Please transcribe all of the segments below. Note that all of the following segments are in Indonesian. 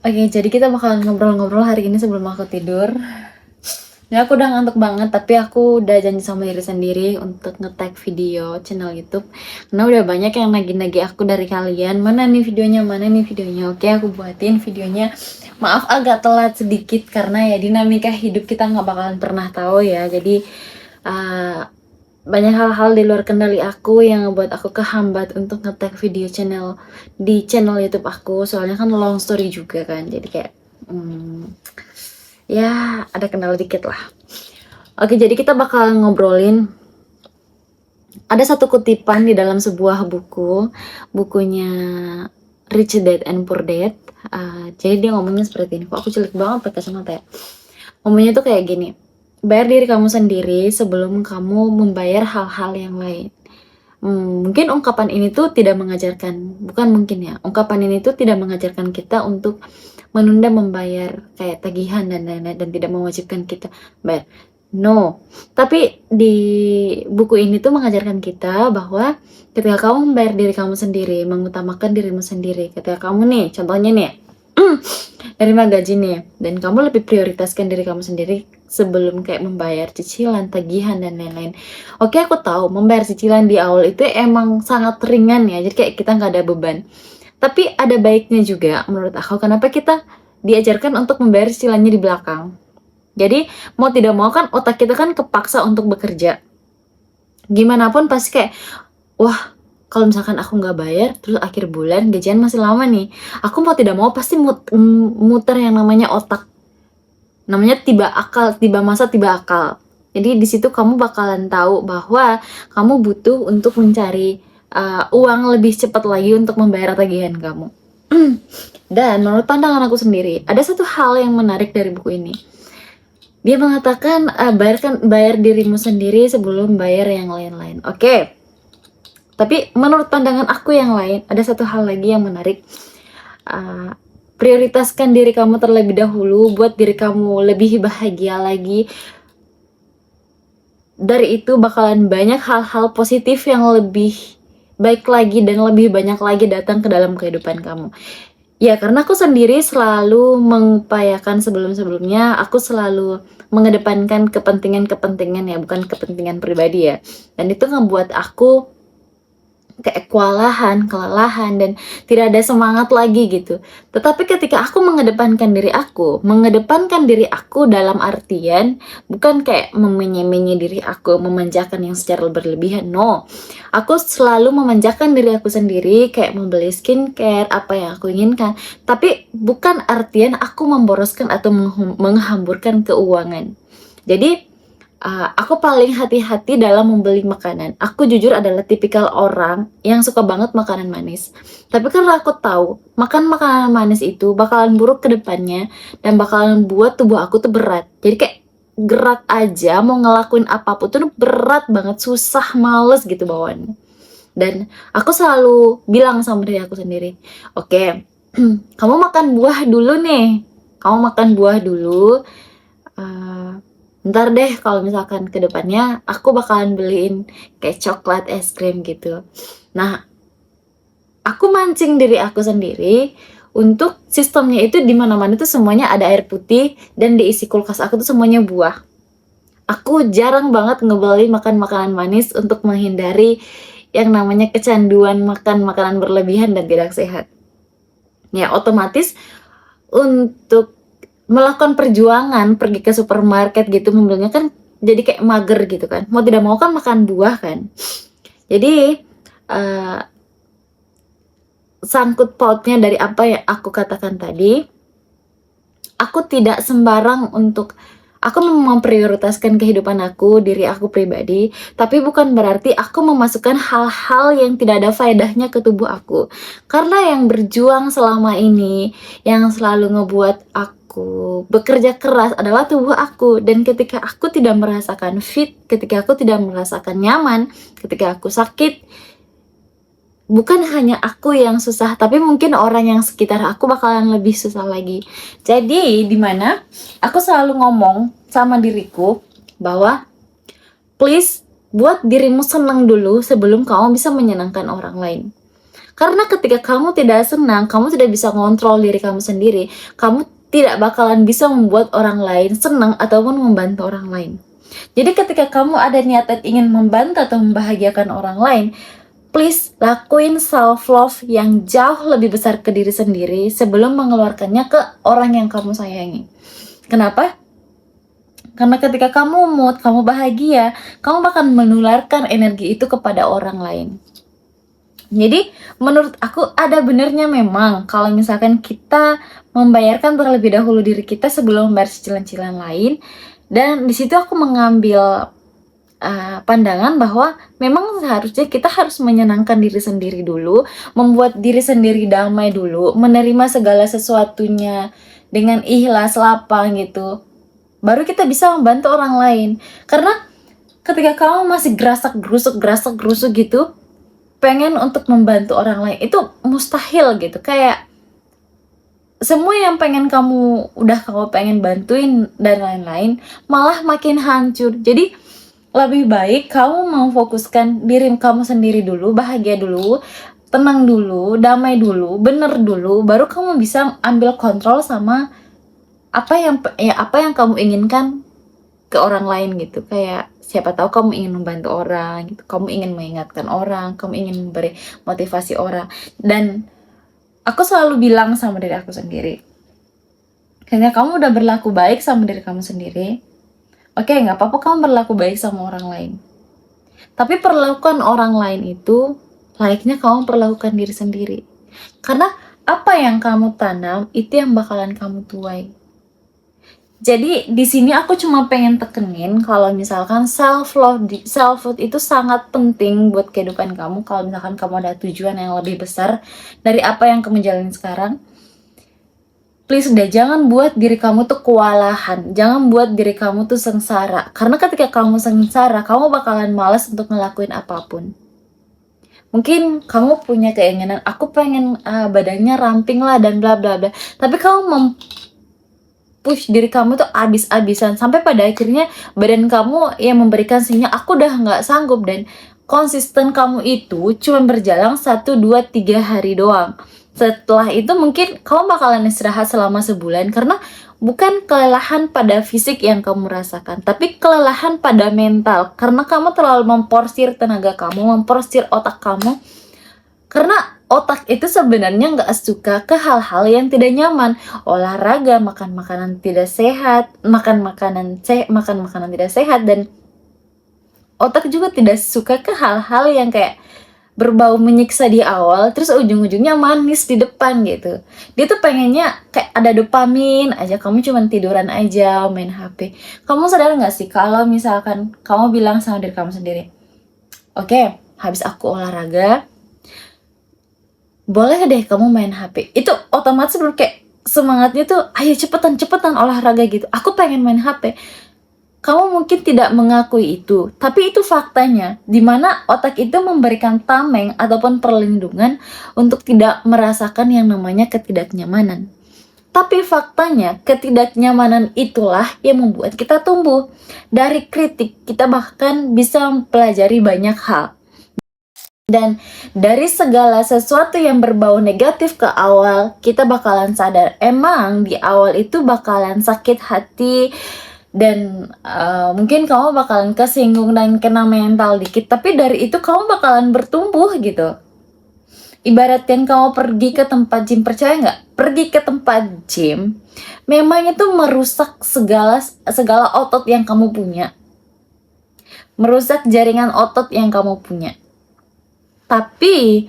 Oke, jadi kita bakalan ngobrol-ngobrol hari ini sebelum aku tidur. Ya aku udah ngantuk banget, tapi aku udah janji sama diri sendiri untuk nge-tag video channel YouTube. Karena udah banyak yang nagih-nagih aku dari kalian, mana nih videonya, mana nih videonya. Oke, aku buatin videonya. Maaf agak telat sedikit karena ya dinamika hidup kita nggak bakalan pernah tahu ya. Jadi uh, banyak hal-hal di luar kendali aku yang ngebuat aku kehambat untuk nge-tag video channel di channel YouTube aku. Soalnya kan long story juga kan, jadi kayak ya ada kendala dikit lah. Oke, jadi kita bakal ngobrolin, ada satu kutipan di dalam sebuah bukunya Rich Dad and Poor Dad. Jadi dia ngomongnya seperti ini. Kok aku jelek banget pakai kacamata ya. Ngomongnya tuh kayak gini, bayar diri kamu sendiri sebelum kamu membayar hal-hal yang lain. Mungkin ungkapan ini tuh tidak mengajarkan, bukan mungkin ya, ungkapan ini tuh tidak mengajarkan kita untuk menunda membayar kayak tagihan dan lain-lain, dan tidak mewajibkan kita bayar. No, tapi di buku ini tuh mengajarkan kita bahwa ketika kamu membayar diri kamu sendiri, mengutamakan dirimu sendiri, ketika kamu nih, contohnya nih, nerima gaji nih, dan kamu lebih prioritaskan diri kamu sendiri sebelum kayak membayar cicilan, tagihan, dan lain-lain. Oke, aku tahu membayar cicilan di awal itu emang sangat ringan ya, jadi kayak kita nggak ada beban. Tapi ada baiknya juga menurut aku, kenapa kita diajarkan untuk membayar cicilannya di belakang. Jadi mau tidak mau kan otak kita kan kepaksa untuk bekerja. Gimana pun pasti kayak, wah kalau misalkan aku nggak bayar, terus akhir bulan gajian masih lama nih, aku mau tidak mau pasti muter yang namanya otak. Namanya tiba akal, tiba masa tiba akal. Jadi di situ kamu bakalan tahu bahwa kamu butuh untuk mencari uang lebih cepat lagi untuk membayar tagihan kamu. Dan menurut pandangan aku sendiri, ada satu hal yang menarik dari buku ini. Dia mengatakan bayar dirimu sendiri sebelum bayar yang lain-lain. Oke. Tapi menurut pandangan aku yang lain, ada satu hal lagi yang menarik. Prioritaskan diri kamu terlebih dahulu, buat diri kamu lebih bahagia lagi. Dari itu bakalan banyak hal-hal positif yang lebih baik lagi dan lebih banyak lagi datang ke dalam kehidupan kamu. Ya, karena aku sendiri selalu mengupayakan sebelum-sebelumnya, aku selalu mengedepankan kepentingan-kepentingan ya, bukan kepentingan pribadi ya. Dan itu ngebuat aku kayak kelelahan, dan tidak ada semangat lagi gitu. Tetapi ketika aku mengedepankan diri aku dalam artian bukan kayak memenye-menye diri aku, memanjakan yang secara berlebihan, no. Aku selalu memanjakan diri aku sendiri, kayak membeli skincare, apa yang aku inginkan. Tapi bukan artian aku memboroskan atau menghamburkan keuangan. Jadi aku paling hati-hati dalam membeli makanan. Aku jujur adalah tipikal orang yang suka banget makanan manis. Tapi karena aku tahu makan makanan manis itu bakalan buruk ke depannya dan bakalan buat tubuh aku tuh berat. Jadi kayak gerak aja mau ngelakuin apapun tuh berat banget, susah, males gitu bawaannya. Dan aku selalu bilang sama diri aku sendiri, oke, kamu makan buah dulu nih. Kamu makan buah dulu. Ntar deh kalau misalkan kedepannya aku bakalan beliin kayak coklat, es krim gitu. Nah, aku mancing diri aku sendiri untuk sistemnya itu di mana-mana tuh semuanya ada air putih, dan diisi kulkas aku tuh semuanya buah. Aku jarang banget ngebeli makan makanan manis untuk menghindari yang namanya kecanduan makan makanan berlebihan dan tidak sehat. Ya, otomatis untuk melakukan perjuangan pergi ke supermarket gitu membelinya kan jadi kayak mager gitu kan, mau tidak mau kan makan buah kan. Jadi sangkut pautnya dari apa yang aku katakan tadi, aku tidak sembarang untuk aku memprioritaskan kehidupan aku, diri aku pribadi, tapi bukan berarti aku memasukkan hal-hal yang tidak ada faedahnya ke tubuh aku. Karena yang berjuang selama ini, yang selalu ngebuat aku bekerja keras adalah tubuh aku. Dan ketika aku tidak merasakan fit, ketika aku tidak merasakan nyaman, ketika aku sakit, bukan hanya aku yang susah, tapi mungkin orang yang sekitar aku bakalan lebih susah lagi. Jadi dimana aku selalu ngomong sama diriku bahwa please buat dirimu senang dulu sebelum kamu bisa menyenangkan orang lain. Karena ketika kamu tidak senang, kamu tidak bisa ngontrol diri kamu sendiri, kamu tidak bakalan bisa membuat orang lain senang ataupun membantu orang lain. Jadi ketika kamu ada niatan ingin membantu atau membahagiakan orang lain, please lakuin self love yang jauh lebih besar ke diri sendiri sebelum mengeluarkannya ke orang yang kamu sayangi. Kenapa? Karena ketika kamu mood, kamu bahagia, kamu bakal menularkan energi itu kepada orang lain. Jadi menurut aku ada benernya memang kalau misalkan kita membayarkan terlebih dahulu diri kita sebelum membayar cicilan-cicilan lain. Dan di situ aku mengambil pandangan bahwa memang seharusnya kita harus menyenangkan diri sendiri dulu, membuat diri sendiri damai dulu, menerima segala sesuatunya dengan ikhlas, lapang gitu. Baru kita bisa membantu orang lain. Karena ketika kamu masih gerasak gerusuk gitu, pengen untuk membantu orang lain itu mustahil gitu. Kayak semua yang kamu pengen bantuin dan lain-lain malah makin hancur. Jadi lebih baik kamu memfokuskan diri kamu sendiri dulu, bahagia dulu, tenang dulu, damai dulu, bener dulu, baru kamu bisa ambil kontrol sama apa yang kamu inginkan ke orang lain gitu. Kayak siapa tahu kamu ingin membantu orang gitu, kamu ingin mengingatkan orang, kamu ingin memberi motivasi orang. Dan aku selalu bilang sama diri aku sendiri, kayaknya kamu udah berlaku baik sama diri kamu sendiri, oke, nggak apa-apa kamu berlaku baik sama orang lain, tapi perlakukan orang lain itu layaknya kamu perlakukan diri sendiri. Karena apa yang kamu tanam itu yang bakalan kamu tuai. Jadi di sini aku cuma pengen tekenin kalau misalkan self love itu sangat penting buat kehidupan kamu. Kalau misalkan kamu ada tujuan yang lebih besar dari apa yang kamu jalanin sekarang, please udah jangan buat diri kamu tuh kewalahan, jangan buat diri kamu tuh sengsara. Karena ketika kamu sengsara, kamu bakalan malas untuk ngelakuin apapun. Mungkin kamu punya keinginan, aku pengen badannya ramping lah dan bla bla bla, tapi kamu push diri kamu tuh abis-abisan sampai pada akhirnya badan kamu yang memberikan sinyal aku udah nggak sanggup, dan konsisten kamu itu cuma berjalan 1, 2, 3 hari doang. Setelah itu mungkin kamu bakalan istirahat selama sebulan, karena bukan kelelahan pada fisik yang kamu rasakan, tapi kelelahan pada mental, karena kamu terlalu memporsir tenaga kamu, memporsir otak kamu. Karena otak itu sebenarnya nggak suka ke hal-hal yang tidak nyaman. Olahraga, makan makanan tidak sehat, makan makanan tidak sehat, dan otak juga tidak suka ke hal-hal yang kayak berbau menyiksa di awal, terus ujung-ujungnya manis di depan gitu. Dia tuh pengennya kayak ada dopamin aja, kamu cuman tiduran aja, main HP. Kamu sadar nggak sih kalau misalkan kamu bilang sama diri kamu sendiri, oke, habis aku olahraga, boleh deh kamu main HP. Itu otomatis kayak semangatnya tuh, ayo cepetan olahraga gitu. Aku pengen main HP. Kamu mungkin tidak mengakui itu, tapi itu faktanya, dimana otak itu memberikan tameng ataupun perlindungan untuk tidak merasakan yang namanya ketidaknyamanan. Tapi faktanya, ketidaknyamanan itulah yang membuat kita tumbuh. Dari kritik, kita bahkan bisa mempelajari banyak hal. Dan dari segala sesuatu yang berbau negatif ke awal, kita bakalan sadar emang di awal itu bakalan sakit hati, dan mungkin kamu bakalan kesinggung dan kena mental dikit, tapi dari itu kamu bakalan bertumbuh gitu. Ibaratkan kamu pergi ke tempat gym, percaya nggak? Pergi ke tempat gym memang itu merusak segala otot yang kamu punya, merusak jaringan otot yang kamu punya. Tapi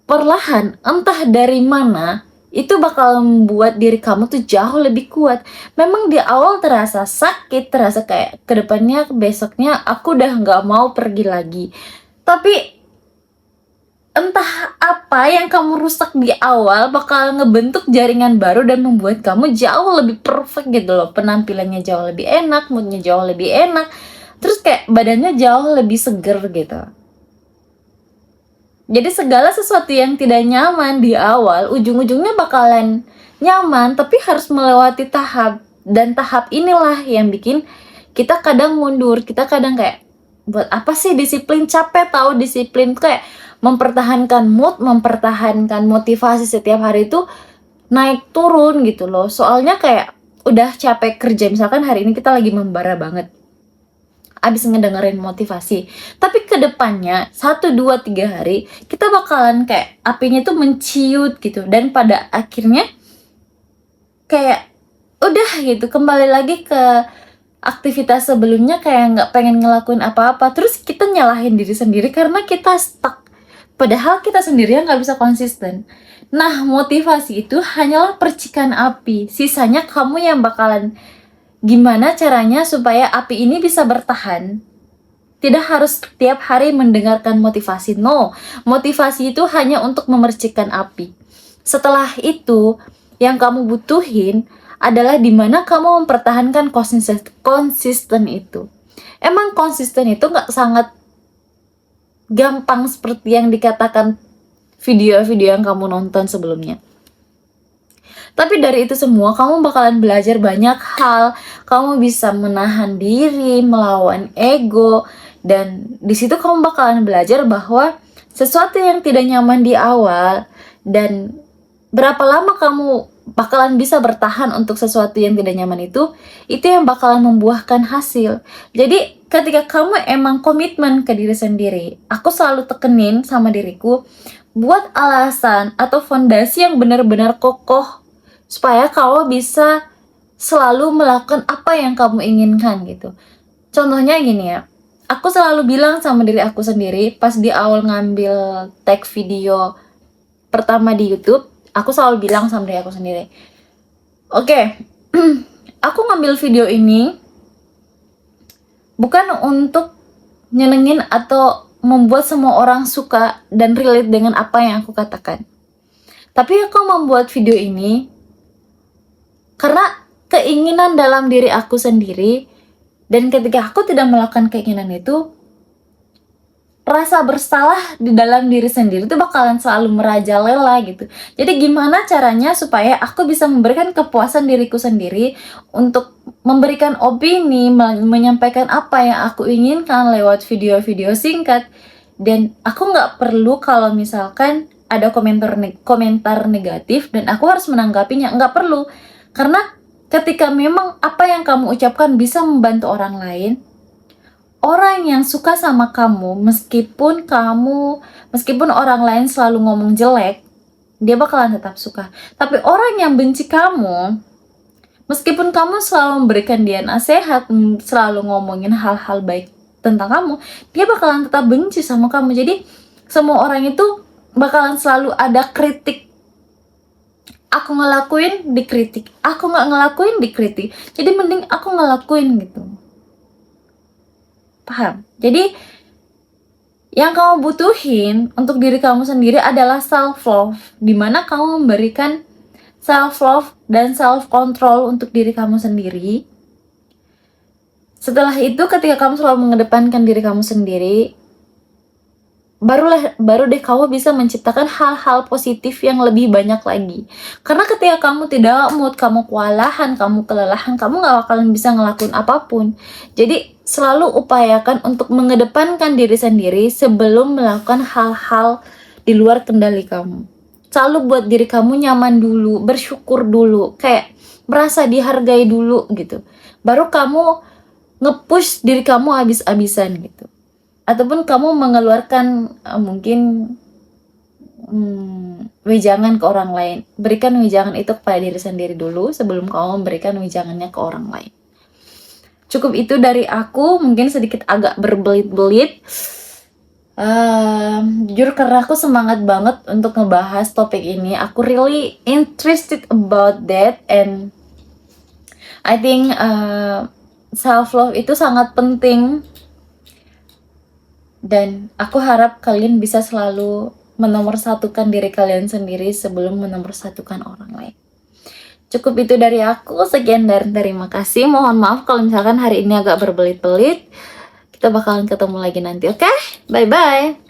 perlahan entah dari mana itu bakal membuat diri kamu tuh jauh lebih kuat. Memang di awal terasa sakit, terasa kayak kedepannya, besoknya aku udah nggak mau pergi lagi. Tapi entah apa yang kamu rusak di awal bakal ngebentuk jaringan baru dan membuat kamu jauh lebih perfect gitu loh. Penampilannya jauh lebih enak, moodnya jauh lebih enak, terus kayak badannya jauh lebih seger gitu. Jadi segala sesuatu yang tidak nyaman di awal, ujung-ujungnya bakalan nyaman, tapi harus melewati tahap. Dan tahap inilah yang bikin kita kadang mundur, kita kadang kayak buat apa sih disiplin? Capek tahu disiplin, kayak mempertahankan mood, mempertahankan motivasi setiap hari itu naik turun gitu loh. Soalnya kayak udah capek kerja, misalkan hari ini kita lagi membara banget, abis ngedengerin motivasi, tapi kedepannya 1, 2, 3 hari kita bakalan kayak apinya tuh menciut gitu, dan pada akhirnya kayak udah gitu kembali lagi ke aktivitas sebelumnya, kayak nggak pengen ngelakuin apa-apa, terus kita nyalahin diri sendiri karena kita stuck, padahal kita sendiri yang nggak bisa konsisten. Nah, motivasi itu hanyalah percikan api, sisanya kamu yang bakalan gimana caranya supaya api ini bisa bertahan. Tidak harus setiap hari mendengarkan motivasi, no, motivasi itu hanya untuk memercikan api. Setelah itu, yang kamu butuhin adalah dimana kamu mempertahankan konsisten itu. Emang konsisten itu nggak sangat gampang seperti yang dikatakan video-video yang kamu nonton sebelumnya. Tapi dari itu semua kamu bakalan belajar banyak hal. Kamu bisa menahan diri, melawan ego, dan di situ kamu bakalan belajar bahwa sesuatu yang tidak nyaman di awal dan berapa lama kamu bakalan bisa bertahan untuk sesuatu yang tidak nyaman itu yang bakalan membuahkan hasil. Jadi ketika kamu emang komitmen ke diri sendiri, aku selalu tekenin sama diriku, buat alasan atau fondasi yang benar-benar kokoh supaya kamu bisa selalu melakukan apa yang kamu inginkan gitu. Contohnya gini ya, aku selalu bilang sama diri aku sendiri pas di awal ngambil tag video pertama di YouTube, aku selalu bilang sama diri aku sendiri, oke, aku ngambil video ini bukan untuk nyenengin atau membuat semua orang suka dan relate dengan apa yang aku katakan, tapi aku membuat video ini karena keinginan dalam diri aku sendiri. Dan ketika aku tidak melakukan keinginan itu, rasa bersalah di dalam diri sendiri itu bakalan selalu merajalela gitu. Jadi gimana caranya supaya aku bisa memberikan kepuasan diriku sendiri untuk memberikan opini, menyampaikan apa yang aku inginkan lewat video-video singkat. Dan aku nggak perlu kalau misalkan ada komentar negatif dan aku harus menanggapinya, nggak perlu. Karena ketika memang apa yang kamu ucapkan bisa membantu orang lain, orang yang suka sama kamu, meskipun orang lain selalu ngomong jelek, dia bakalan tetap suka. Tapi orang yang benci kamu, meskipun kamu selalu memberikan dia nasihat, selalu ngomongin hal-hal baik tentang kamu, dia bakalan tetap benci sama kamu. Jadi semua orang itu bakalan selalu ada kritik. Aku ngelakuin, dikritik. Aku nggak ngelakuin, dikritik. Jadi mending aku ngelakuin gitu. Paham? Jadi yang kamu butuhin untuk diri kamu sendiri adalah self-love, dimana kamu memberikan self-love dan self-control untuk diri kamu sendiri. Setelah itu, ketika kamu selalu mengedepankan diri kamu sendiri, baru deh kamu bisa menciptakan hal-hal positif yang lebih banyak lagi. Karena ketika kamu tidak mood, kamu kewalahan, kamu kelelahan, kamu gak bakalan bisa ngelakuin apapun. Jadi selalu upayakan untuk mengedepankan diri sendiri sebelum melakukan hal-hal di luar kendali kamu. Selalu buat diri kamu nyaman dulu, bersyukur dulu, kayak merasa dihargai dulu gitu. Baru kamu nge-push diri kamu abis-abisan gitu. Ataupun kamu mengeluarkan mungkin wejangan ke orang lain. Berikan wejangan itu kepada diri sendiri dulu sebelum kamu memberikan wejangannya ke orang lain. Cukup itu dari aku, mungkin sedikit agak berbelit-belit. Jujur karena aku semangat banget untuk ngebahas topik ini. Aku really interested about that, and I think self-love itu sangat penting. Dan aku harap kalian bisa selalu menomorsatukan diri kalian sendiri sebelum menomorsatukan orang lain. Cukup itu dari aku. Sekian dan terima kasih. Mohon maaf kalau misalkan hari ini agak berbelit-belit. Kita bakalan ketemu lagi nanti, oke? Bye-bye.